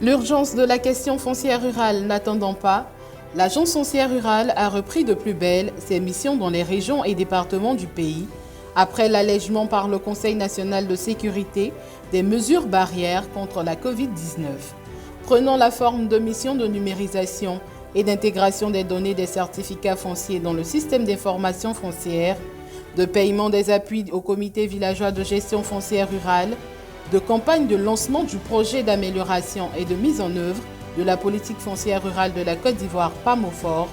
L'urgence de la question foncière rurale n'attendant pas, l'Agence foncière rurale a repris de plus belle ses missions dans les régions et départements du pays, après l'allègement par le Conseil national de sécurité des mesures barrières contre la Covid-19. Prenant la forme de missions de numérisation et d'intégration des données des certificats fonciers dans le système d'information foncière, de paiement des appuis aux comités villageois de gestion foncière rurale, de campagne de lancement du projet d'amélioration et de mise en œuvre de la politique foncière rurale de la Côte d'Ivoire PAMOFOR,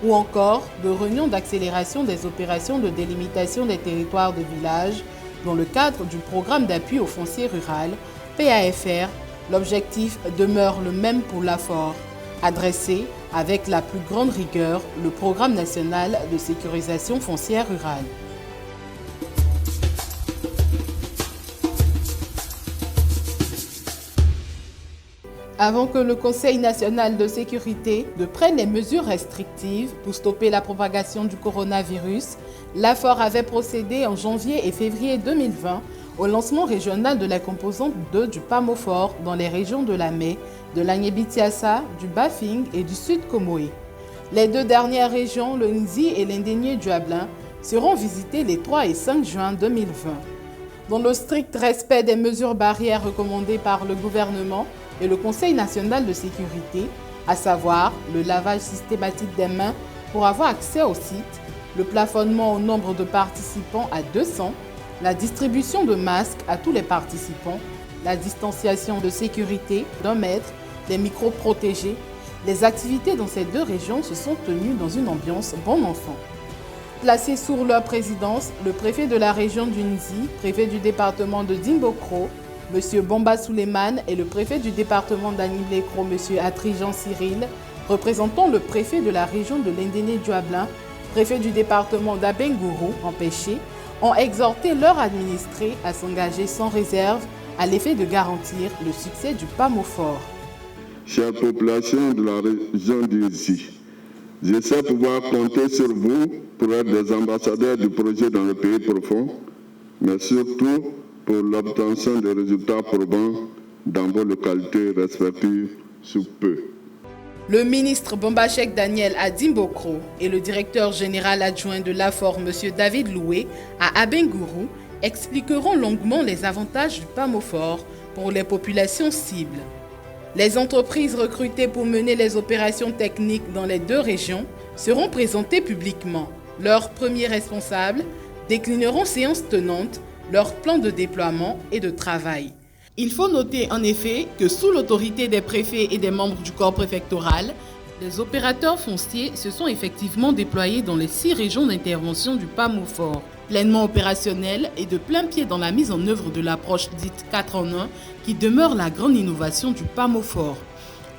ou encore de réunions d'accélération des opérations de délimitation des territoires de village dans le cadre du programme d'appui au foncier rural, PAFR, l'objectif demeure le même pour l'AFOR, adresser avec la plus grande rigueur le programme national de sécurisation foncière rurale. Avant que le Conseil national de sécurité ne prenne les mesures restrictives pour stopper la propagation du coronavirus, l'AFOR avait procédé en janvier et février 2020 au lancement régional de la composante 2 du PAMOFOR dans les régions de la Mai, de l'Agnébitiassa, du Bafing et du Sud Comoé. Les deux dernières régions, le Nzi et l'Indénié-Duablin, seront visitées les 3 et 5 juin 2020. Dans le strict respect des mesures barrières recommandées par le gouvernement et le Conseil national de sécurité, à savoir le lavage systématique des mains pour avoir accès au site, le plafonnement au nombre de participants à 200, la distribution de masques à tous les participants, la distanciation de sécurité d'1 mètre, les micros protégés, les activités dans ces deux régions se sont tenues dans une ambiance bon enfant. Placés sous leur présidence, le préfet de la région du Nzi, préfet du département de Dimbokro, M. Bomba Souleymane et le préfet du département d'Agniblécro, M. Atrijan Cyril, représentant le préfet de la région de l'Indénié-Duablin, préfet du département d'Abengourou, empêché, ont exhorté leurs administrés à s'engager sans réserve à l'effet de garantir le succès du PAMOFOR. Chère population de la région du Nzi, je sais pouvoir compter sur vous pour être des ambassadeurs du projet dans le pays profond, mais surtout pour l'obtention de résultats probants dans vos localités respectives sous peu. Le ministre Bombachek Daniel à Dimbokro et le directeur général adjoint de l'AFOR, M. David Loué, à Abengourou, expliqueront longuement les avantages du PAMOFOR pour les populations cibles. Les entreprises recrutées pour mener les opérations techniques dans les deux régions seront présentées publiquement. Leurs premiers responsables déclineront séance tenante leur plan de déploiement et de travail. Il faut noter en effet que sous l'autorité des préfets et des membres du corps préfectoral, les opérateurs fonciers se sont effectivement déployés dans les 6 régions d'intervention du PAMOFOR, pleinement opérationnels et de plein pied dans la mise en œuvre de l'approche dite 4 en 1 qui demeure la grande innovation du PAMOFOR.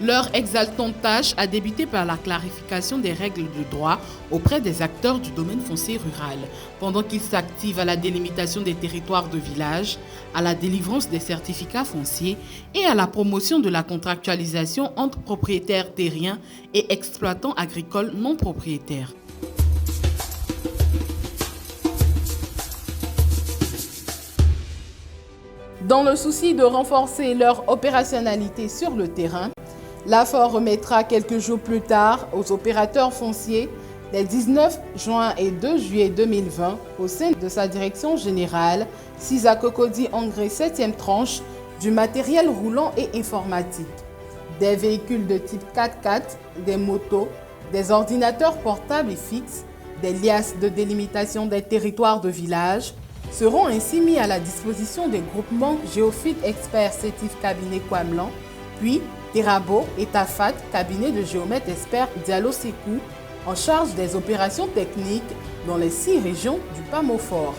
Leur exaltante tâche a débuté par la clarification des règles de droit auprès des acteurs du domaine foncier rural, pendant qu'ils s'activent à la délimitation des territoires de village, à la délivrance des certificats fonciers et à la promotion de la contractualisation entre propriétaires terriens et exploitants agricoles non propriétaires. Dans le souci de renforcer leur opérationnalité sur le terrain, l'AFOR remettra quelques jours plus tard aux opérateurs fonciers les 19 juin et 2 juillet 2020 au sein de sa direction générale, Sisa Cocody Engrais 7e tranche, du matériel roulant et informatique, des véhicules de type 4x4, des motos, des ordinateurs portables et fixes, des liasses de délimitation des territoires de village, seront ainsi mis à la disposition des groupements Géophyte Expert Sétif Cabinet Kwamlan, puis Terabo et Tafat, cabinet de géomètre expert Diallo Sekou, en charge des opérations techniques dans les 6 régions du PAMOFOR.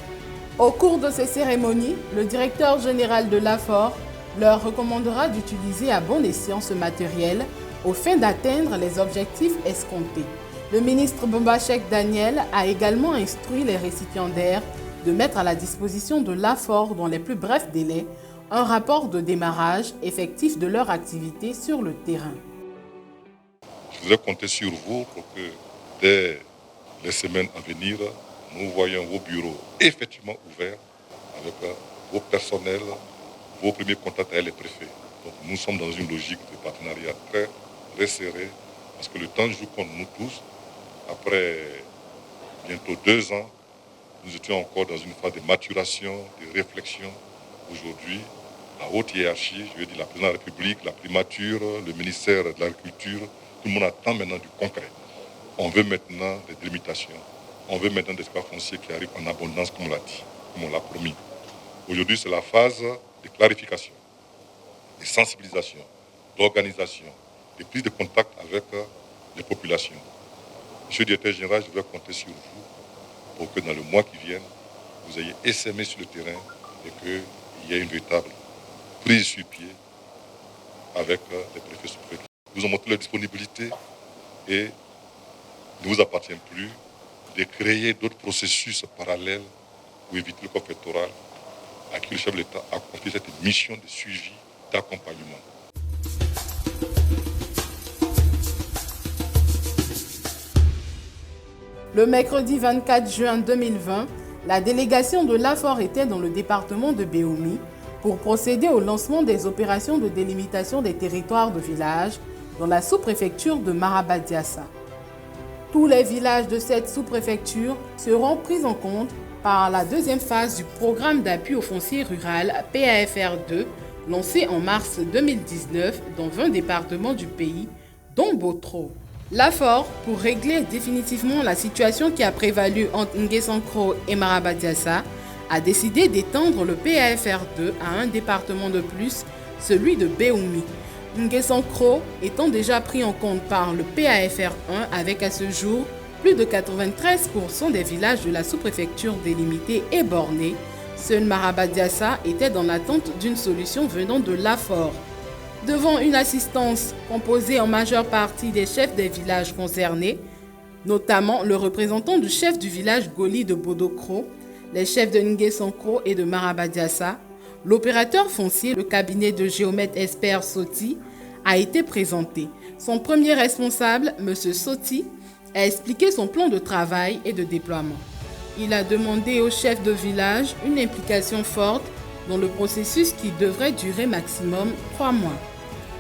Au cours de ces cérémonies, le directeur général de l'AFOR leur recommandera d'utiliser à bon escient ce matériel aux fins d'atteindre les objectifs escomptés. Le ministre Bombachek Daniel a également instruit les récipiendaires de mettre à la disposition de l'AFOR dans les plus brefs délais un rapport de démarrage effectif de leur activité sur le terrain. Je voudrais compter sur vous pour que dès les semaines à venir, nous voyons vos bureaux effectivement ouverts avec vos personnels, vos premiers contacts avec les préfets. Donc nous sommes dans une logique de partenariat très resserré, parce que le temps joue contre nous tous. Après bientôt 2 ans, nous étions encore dans une phase de maturation, de réflexion. Aujourd'hui, la haute hiérarchie, je veux dire la présidence de la République, la primature, le ministère de l'Agriculture, tout le monde attend maintenant du concret. On veut maintenant des délimitations. On veut maintenant des espaces fonciers qui arrivent en abondance, comme on l'a dit, comme on l'a promis. Aujourd'hui, c'est la phase de clarification, de sensibilisation, d'organisation, de prise de contact avec les populations. Monsieur le directeur général, je vais compter sur vous pour que dans le mois qui vient, vous ayez essaimé sur le terrain et qu'il y ait une véritable prise sur pied avec les préfets sous-préfets. Nous avons montré leur disponibilité et il ne vous appartient plus de créer d'autres processus parallèles pour éviter le conflit électoral à qui le chef de l'État a confié cette mission de suivi, d'accompagnement. Le mercredi 24 juin 2020, la délégation de l'AFOR était dans le département de Béoumi pour procéder au lancement des opérations de délimitation des territoires de villages dans la sous-préfecture de Marabadiassa. Tous les villages de cette sous-préfecture seront pris en compte par la deuxième phase du programme d'appui au foncier rural PAFR2 lancé en mars 2019 dans 20 départements du pays, dont Botro. L'AFOR, pour régler définitivement la situation qui a prévalu entre Nguessan-Kro et Marabadiassa, a décidé d'étendre le PAFR2 à un département de plus, celui de Béoumi. Nguessan-Kro étant déjà pris en compte par le PAFR1 avec à ce jour plus de 93% des villages de la sous-préfecture délimitée et bornés, seul Marabadiassa était dans l'attente d'une solution venant de l'AFOR. Devant une assistance composée en majeure partie des chefs des villages concernés, notamment le représentant du chef du village Goli de Bodokro, les chefs de Nguessan-Kro et de Marabadiassa, l'opérateur foncier, le cabinet de géomètre expert Soti, a été présenté. Son premier responsable, M. Soti, a expliqué son plan de travail et de déploiement. Il a demandé aux chefs de village une implication forte dans le processus qui devrait durer maximum 3 mois.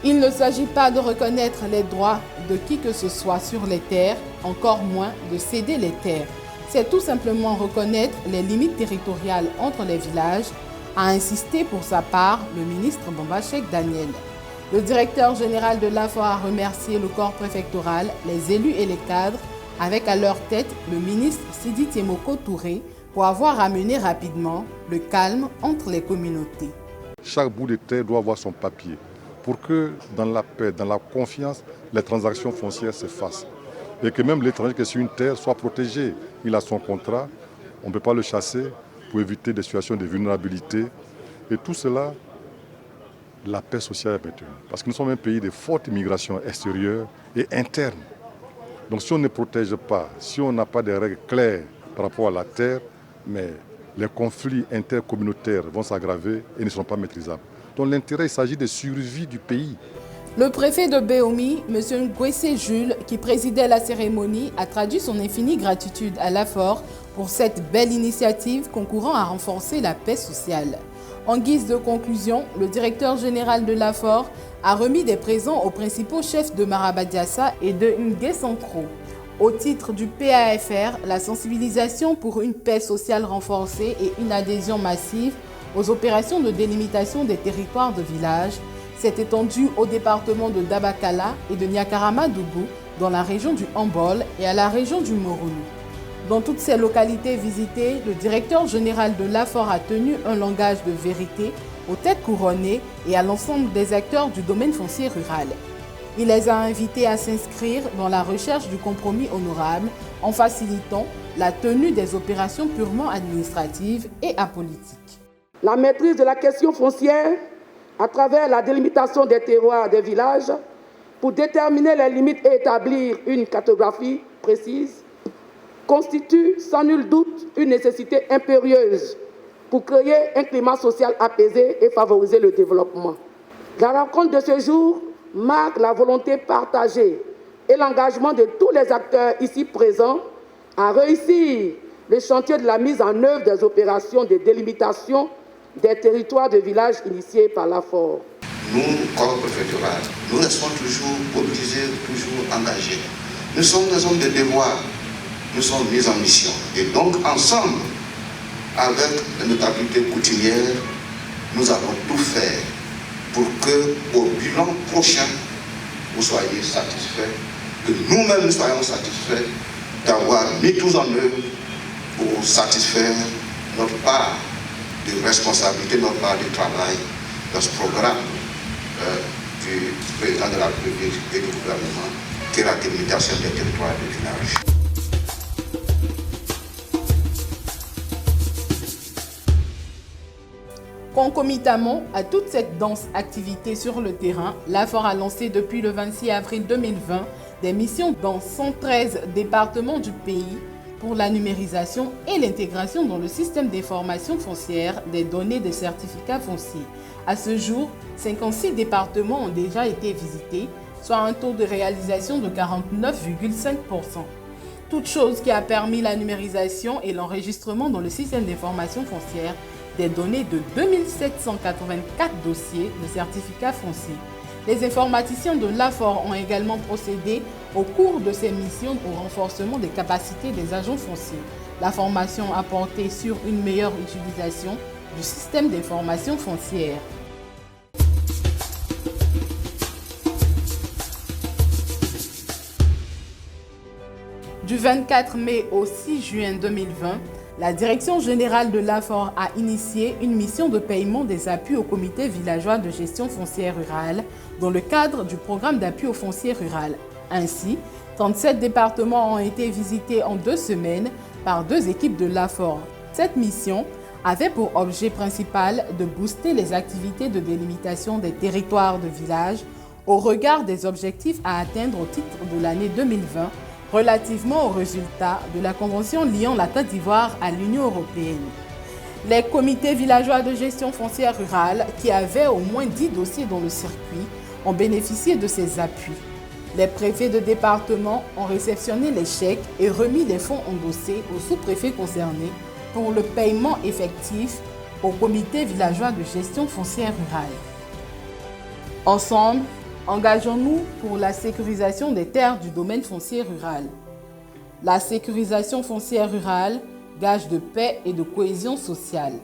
Il ne s'agit pas de reconnaître les droits de qui que ce soit sur les terres, encore moins de céder les terres. C'est tout simplement reconnaître les limites territoriales entre les villages, a insisté pour sa part le ministre Bamba-Cheikh Daniel. Le directeur général de l'AFOR a remercié le corps préfectoral, les élus et les cadres, avec à leur tête le ministre Sidi Tiemoko Touré, pour avoir amené rapidement le calme entre les communautés. Chaque bout de terre doit avoir son papier pour que dans la paix, dans la confiance, les transactions foncières se fassent. Et que même l'étranger qui est sur une terre soit protégé. Il a son contrat, on ne peut pas le chasser pour éviter des situations de vulnérabilité. Et tout cela, la paix sociale est maintenue. Parce que nous sommes un pays de forte immigration extérieure et interne. Donc si on ne protège pas, si on n'a pas de règles claires par rapport à la terre, mais les conflits intercommunautaires vont s'aggraver et ne seront pas maîtrisables. Donc l'intérêt, il s'agit de survie du pays. Le préfet de Béoumi, M. Nguessé Jules, qui présidait la cérémonie, a traduit son infinie gratitude à l'AFOR pour cette belle initiative concourant à renforcer la paix sociale. En guise de conclusion, le directeur général de l'AFOR a remis des présents aux principaux chefs de Marabadiassa et de Nguessan-Kro. Au titre du PAFR, la sensibilisation pour une paix sociale renforcée et une adhésion massive aux opérations de délimitation des territoires de village s'est étendue au département de Dabakala et de Niakarama-Dougou dans la région du Hambol et à la région du Moronu. Dans toutes ces localités visitées, le directeur général de l'AFOR a tenu un langage de vérité aux têtes couronnées et à l'ensemble des acteurs du domaine foncier rural. Il les a invités à s'inscrire dans la recherche du compromis honorable en facilitant la tenue des opérations purement administratives et apolitiques. La maîtrise de la question foncière à travers la délimitation des terroirs des villages pour déterminer les limites et établir une cartographie précise constitue sans nul doute une nécessité impérieuse pour créer un climat social apaisé et favoriser le développement. La rencontre de ce jour marque la volonté partagée et l'engagement de tous les acteurs ici présents à réussir le chantier de la mise en œuvre des opérations de délimitation des territoires de village initiés par l'AFOR. Nous, corps préfectoral, nous restons toujours mobilisés, toujours engagés. Nous sommes des hommes de devoir, nous sommes mis en mission. Et donc, ensemble, avec les notabilités coutumières, nous allons tout faire pour que, au bilan prochain, vous soyez satisfaits, que nous-mêmes nous soyons satisfaits d'avoir mis tout en œuvre pour satisfaire notre part de responsabilité, notre part de travail dans ce programme du président de la République et du gouvernement, qui est la délimitation des territoires de village. Concomitamment à toute cette dense activité sur le terrain, l'AFOR a lancé depuis le 26 avril 2020 des missions dans 113 départements du pays pour la numérisation et l'intégration dans le système d'information foncière des données des certificats fonciers. À ce jour, 56 départements ont déjà été visités, soit un taux de réalisation de 49,5%. Toute chose qui a permis la numérisation et l'enregistrement dans le système d'information foncière des données de 2784 dossiers de certificats fonciers. Les informaticiens de l'AFOR ont également procédé au cours de ces missions au renforcement des capacités des agents fonciers. La formation a porté sur une meilleure utilisation du système d'information foncière. Du 24 mai au 6 juin 2020, la Direction générale de l'AFOR a initié une mission de paiement des appuis au comité villageois de gestion foncière rurale dans le cadre du programme d'appui au foncier rural. Ainsi, 37 départements ont été visités en 2 semaines par 2 équipes de l'AFOR. Cette mission avait pour objet principal de booster les activités de délimitation des territoires de village au regard des objectifs à atteindre au titre de l'année 2020 relativement aux résultats de la convention liant la Côte d'Ivoire à l'Union européenne. Les comités villageois de gestion foncière rurale, qui avaient au moins 10 dossiers dans le circuit, ont bénéficié de ces appuis. Les préfets de département ont réceptionné les chèques et remis les fonds endossés aux sous-préfets concernés pour le paiement effectif au comité villageois de gestion foncière rurale. Ensemble, engageons-nous pour la sécurisation des terres du domaine foncier rural. La sécurisation foncière rurale, gage de paix et de cohésion sociale.